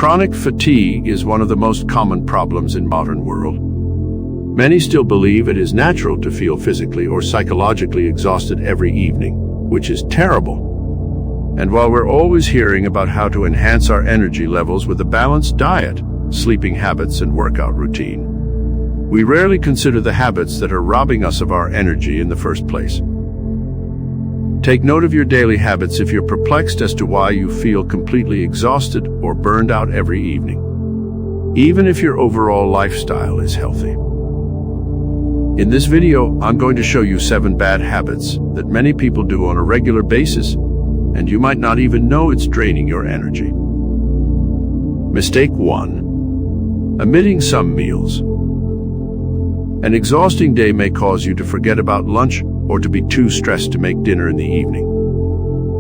Chronic fatigue is one of the most common problems in modern world. Many still believe it is natural to feel physically or psychologically exhausted every evening, which is terrible. And while we're always hearing about how to enhance our energy levels with a balanced diet, sleeping habits, and workout routine, we rarely consider the habits that are robbing us of our energy in the first place. Take note of your daily habits if you're perplexed as to why you feel completely exhausted or burned out every evening, even if your overall lifestyle is healthy. In this video, I'm going to show you 7 bad habits that many people do on a regular basis, and you might not even know it's draining your energy. Mistake 1. Omitting some meals. An exhausting day may cause you to forget about lunch or to be too stressed to make dinner in the evening.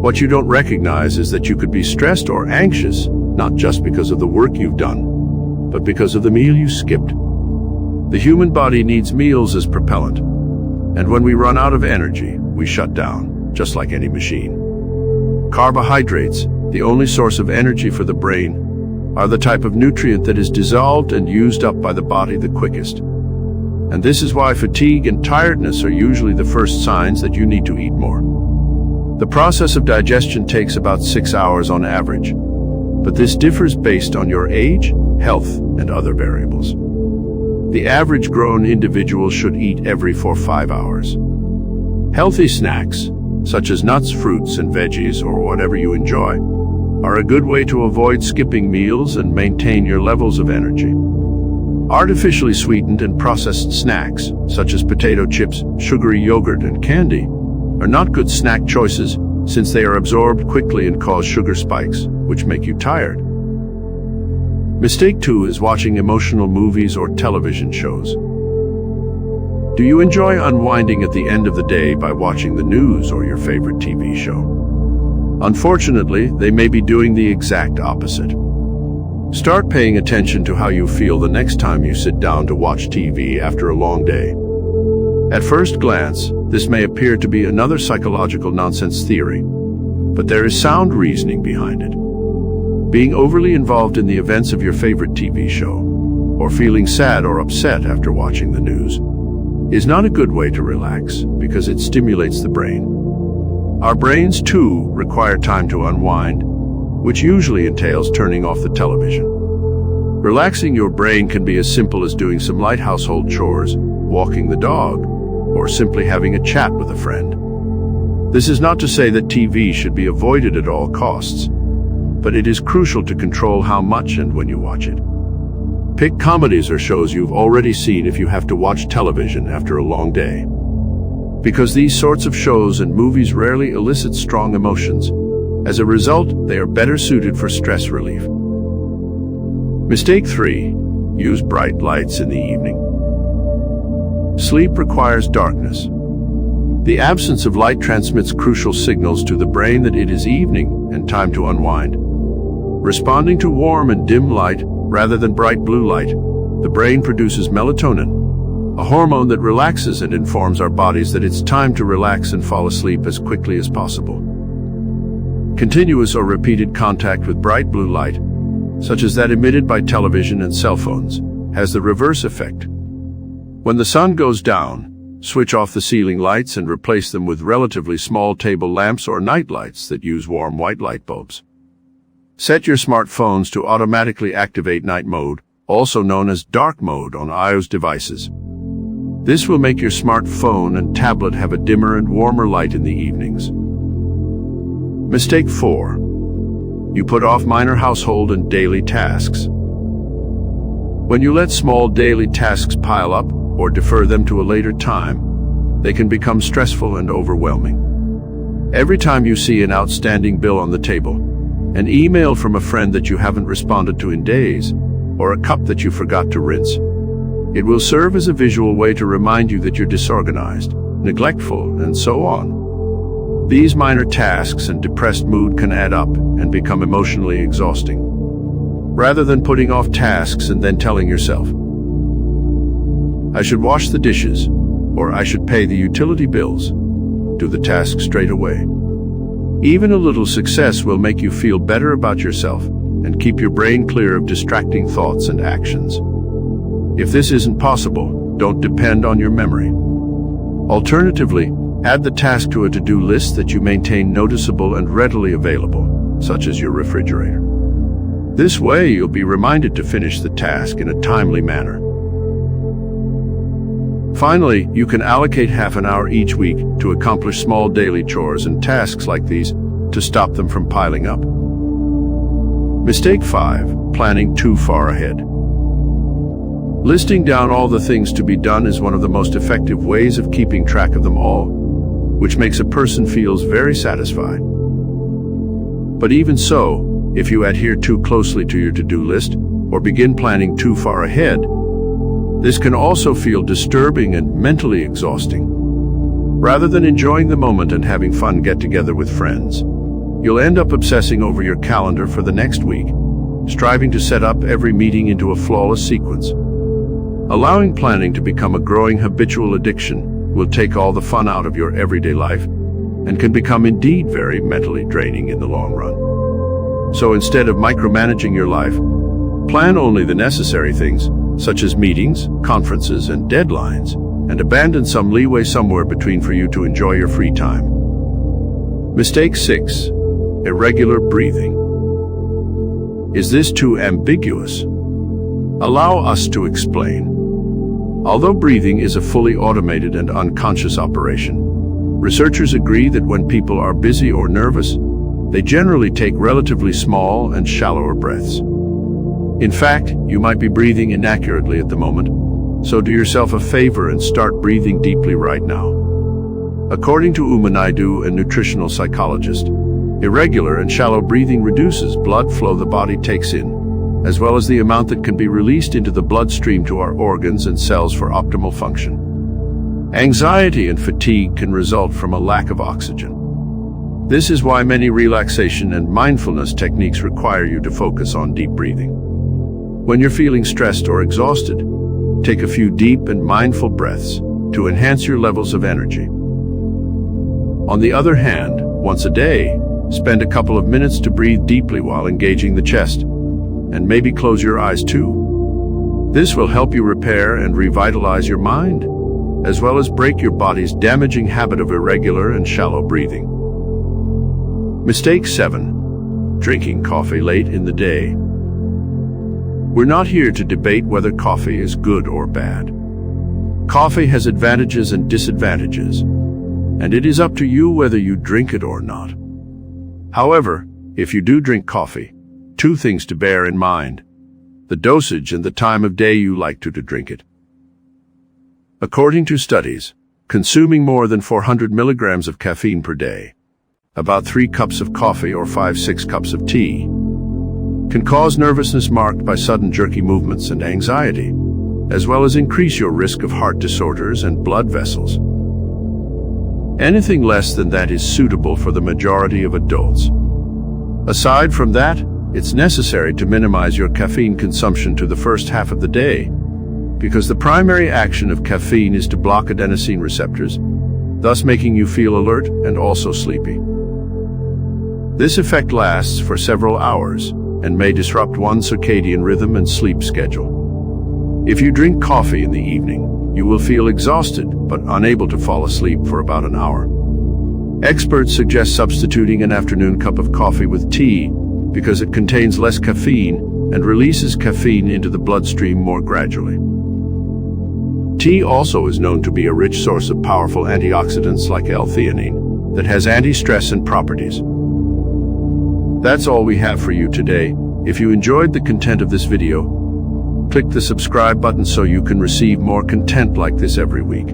What you don't recognize is that you could be stressed or anxious, not just because of the work you've done, but because of the meal you skipped. The human body needs meals as propellant, and when we run out of energy, we shut down, just like any machine. Carbohydrates, the only source of energy for the brain, are the type of nutrient that is dissolved and used up by the body the quickest. And this is why fatigue and tiredness are usually the first signs that you need to eat more. The process of digestion takes about 6 hours on average, but this differs based on your age, health, and other variables. The average grown individual should eat every 4 to 5 hours. Healthy snacks, such as nuts, fruits, and veggies, or whatever you enjoy, are a good way to avoid skipping meals and maintain your levels of energy. Artificially sweetened and processed snacks, such as potato chips, sugary yogurt, and candy, are not good snack choices since they are absorbed quickly and cause sugar spikes, which make you tired. Mistake 2 is watching emotional movies or television shows. Do you enjoy unwinding at the end of the day by watching the news or your favorite TV show? Unfortunately, they may be doing the exact opposite. Start paying attention to how you feel the next time you sit down to watch TV after a long day. At first glance, this may appear to be another psychological nonsense theory, but there is sound reasoning behind it. Being overly involved in the events of your favorite TV show, or feeling sad or upset after watching the news, is not a good way to relax because it stimulates the brain. Our brains, too, require time to unwind, which usually entails turning off the television. Relaxing your brain can be as simple as doing some light household chores, walking the dog, or simply having a chat with a friend. This is not to say that TV should be avoided at all costs, but it is crucial to control how much and when you watch it. Pick comedies or shows you've already seen if you have to watch television after a long day, because these sorts of shows and movies rarely elicit strong emotions. As a result, they are better suited for stress relief. Mistake 3. Use bright lights in the evening. Sleep requires darkness. The absence of light transmits crucial signals to the brain that it is evening and time to unwind. Responding to warm and dim light rather than bright blue light, the brain produces melatonin, a hormone that relaxes and informs our bodies that it's time to relax and fall asleep as quickly as possible. Continuous or repeated contact with bright blue light, such as that emitted by television and cell phones, has the reverse effect. When the sun goes down, switch off the ceiling lights and replace them with relatively small table lamps or night lights that use warm white light bulbs. Set your smartphones to automatically activate night mode, also known as dark mode, on iOS devices. This will make your smartphone and tablet have a dimmer and warmer light in the evenings. Mistake 4. You put off minor household and daily tasks. When you let small daily tasks pile up or defer them to a later time, they can become stressful and overwhelming. Every time you see an outstanding bill on the table, an email from a friend that you haven't responded to in days, or a cup that you forgot to rinse, it will serve as a visual way to remind you that you're disorganized, neglectful, and so on. These minor tasks and depressed mood can add up and become emotionally exhausting. Rather than putting off tasks and then telling yourself, "I should wash the dishes," or "I should pay the utility bills," do the task straight away. Even a little success will make you feel better about yourself and keep your brain clear of distracting thoughts and actions. If this isn't possible, don't depend on your memory. Alternatively, add the task to a to-do list that you maintain noticeable and readily available, such as your refrigerator. This way, you'll be reminded to finish the task in a timely manner. Finally, you can allocate half an hour each week to accomplish small daily chores and tasks like these to stop them from piling up. Mistake 5. Planning too far ahead. Listing down all the things to be done is one of the most effective ways of keeping track of them all, which makes a person feel very satisfied. But even so, if you adhere too closely to your to-do list or begin planning too far ahead, this can also feel disturbing and mentally exhausting. Rather than enjoying the moment and having fun get-together with friends, you'll end up obsessing over your calendar for the next week, striving to set up every meeting into a flawless sequence. Allowing planning to become a growing habitual addiction will take all the fun out of your everyday life and can become indeed very mentally draining in the long run. So instead of micromanaging your life, plan only the necessary things, such as meetings, conferences, and deadlines, and abandon some leeway somewhere between for you to enjoy your free time. Mistake 6. Irregular breathing. Is this too ambiguous? Allow us to explain. Although breathing is a fully automated and unconscious operation, researchers agree that when people are busy or nervous, they generally take relatively small and shallower breaths. In fact, you might be breathing inaccurately at the moment, so do yourself a favor and start breathing deeply right now. According to Uma Naidu, a nutritional psychologist, irregular and shallow breathing reduces blood flow the body takes in, as well as the amount that can be released into the bloodstream to our organs and cells for optimal function. Anxiety and fatigue can result from a lack of oxygen. This is why many relaxation and mindfulness techniques require you to focus on deep breathing. When you're feeling stressed or exhausted, take a few deep and mindful breaths to enhance your levels of energy. On the other hand, once a day, spend a couple of minutes to breathe deeply while engaging the chest, and maybe close your eyes too. This will help you repair and revitalize your mind, as well as break your body's damaging habit of irregular and shallow breathing. Mistake 7. Drinking coffee late in the day. We're not here to debate whether coffee is good or bad. Coffee has advantages and disadvantages, and it is up to you whether you drink it or not. However, if you do drink coffee, two things to bear in mind: the dosage and the time of day you like to drink it. According to studies, consuming more than 400 milligrams of caffeine per day, about 3 cups of coffee or 5-6 cups of tea, can cause nervousness marked by sudden jerky movements and anxiety, as well as increase your risk of heart disorders and blood vessels. Anything less than that is suitable for the majority of adults. Aside from that, it's necessary to minimize your caffeine consumption to the first half of the day, because the primary action of caffeine is to block adenosine receptors, thus making you feel alert and also sleepy. This effect lasts for several hours and may disrupt one's circadian rhythm and sleep schedule. If you drink coffee in the evening, you will feel exhausted but unable to fall asleep for about an hour. Experts suggest substituting an afternoon cup of coffee with tea because it contains less caffeine and releases caffeine into the bloodstream more gradually. Tea also is known to be a rich source of powerful antioxidants like L-theanine that has anti-stressant properties. That's all we have for you today. If you enjoyed the content of this video, click the subscribe button so you can receive more content like this every week.